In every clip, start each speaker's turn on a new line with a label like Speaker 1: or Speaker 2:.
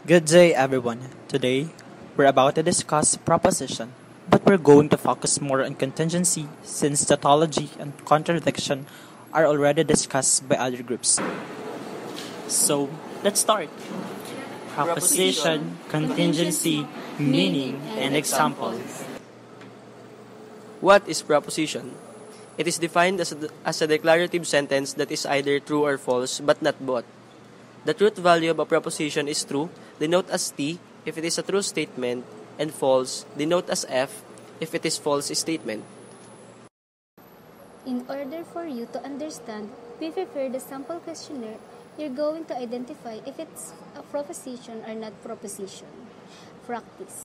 Speaker 1: Good day, everyone. Today, we're about to discuss proposition, but we're going to focus more on contingency since tautology and contradiction are already discussed by other groups. So, let's start. Proposition, contingency, meaning, and example.
Speaker 2: What is proposition? It is defined as a declarative sentence that is either true or false, but not both. The truth value of a proposition is true, denote as T if it is a true statement, and false, denote as F if it is false statement.
Speaker 3: In order for you to understand, we prepare the sample questionnaire. You're going to identify if it's a proposition or not proposition. Practice.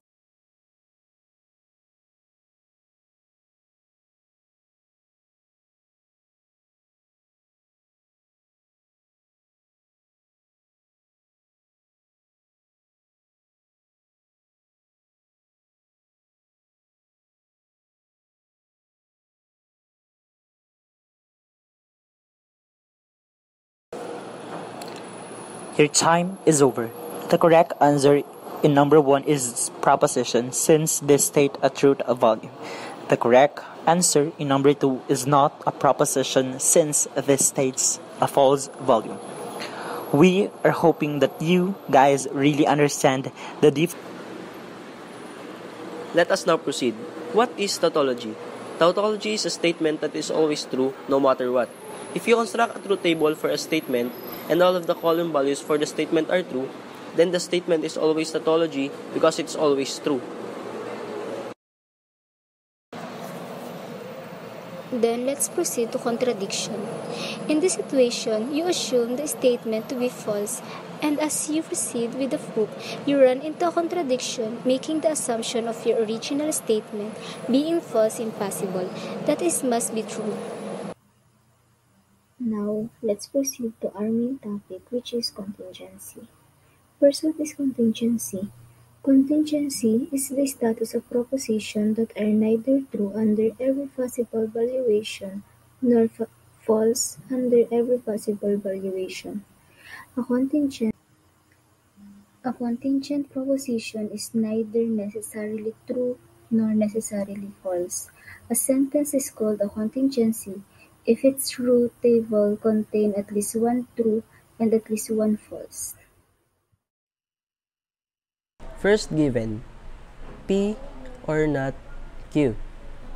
Speaker 1: Your time is over. The correct answer in number 1 is proposition since they state a truth value. The correct answer in number 2 is not a proposition since this states a false value. We are hoping that you guys really understand the
Speaker 2: Let us now proceed. What is tautology? Tautology is a statement that is always true no matter what. If you construct a truth table for a statement and all of the column values for the statement are true, then the statement is always tautology because it's always true.
Speaker 3: Then let's proceed to contradiction. In this situation, you assume the statement to be false, and as you proceed with the proof, you run into a contradiction, making the assumption of your original statement being false impossible. That is must be true.
Speaker 4: Now, let's proceed to our main topic, which is contingency. First, what is contingency? Contingency is the status of propositions that are neither true under every possible valuation nor false under every possible valuation. A contingent proposition is neither necessarily true nor necessarily false. A sentence is called a contingency if its truth table contains at least one true and at least one false.
Speaker 2: First given, P or not Q.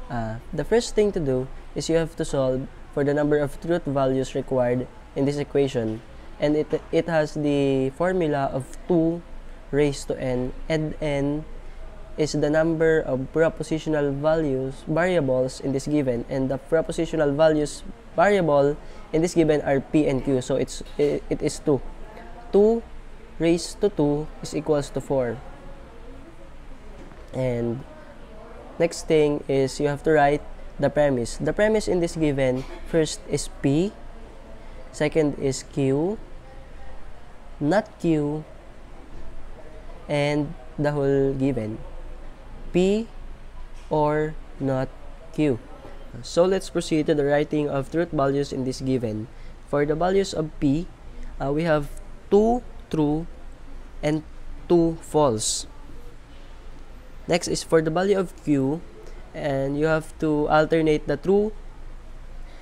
Speaker 2: The first thing to do is you have to solve for the number of truth values required in this equation, and it has the formula of 2 raised to n, and n is the number of propositional variables in this given, and the propositional values variable in this given are P and Q, so it is 2. 2 raised to 2 is equals to 4. And next thing is you have to write the premise. The premise in this given, first is P, second is Q, not Q, and the whole given. P or not Q. So let's proceed to the writing of truth values in this given. For the values of P, we have 2 true and 2 false. Next is for the value of Q, and you have to alternate the true,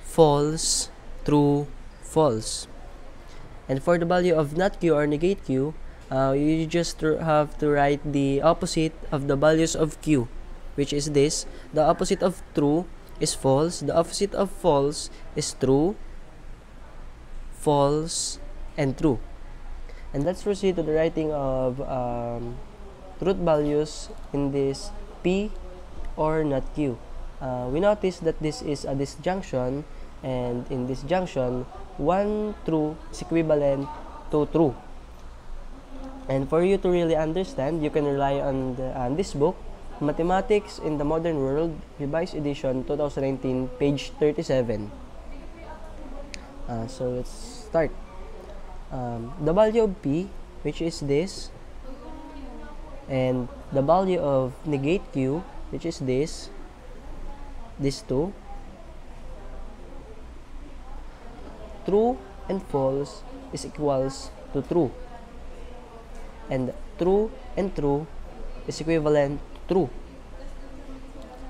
Speaker 2: false, true, false. And for the value of not Q or negate Q, you just have to write the opposite of the values of Q, which is this. The opposite of true is false. The opposite of false is true, false, and true. And let's proceed to the writing of truth values in this P or not Q. We notice that this is a disjunction, and in this junction, 1 true is equivalent to true. And for you to really understand, you can rely on this book, Mathematics in the Modern World, Revised Edition 2019, page 37. So let's start. The value of P, which is this, and the value of negate Q, which is this, these two. True and false is equals to true. and true is equivalent to true.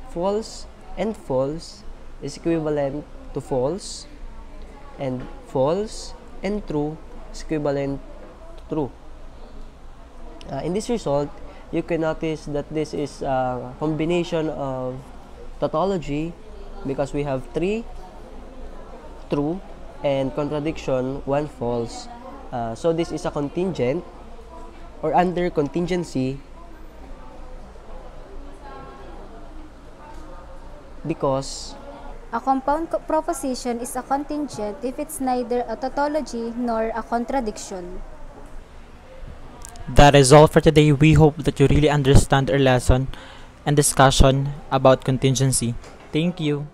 Speaker 2: False and false is equivalent to false, and false and true is equivalent to true. In this result, you can notice that this is a combination of tautology because we have 3 true and contradiction, 1 false. So this is a contingent or under contingency because
Speaker 3: A compound proposition is a contingent if it's neither a tautology nor a contradiction.
Speaker 1: That is all for today. We hope that you really understand our lesson and discussion about contingency. Thank you.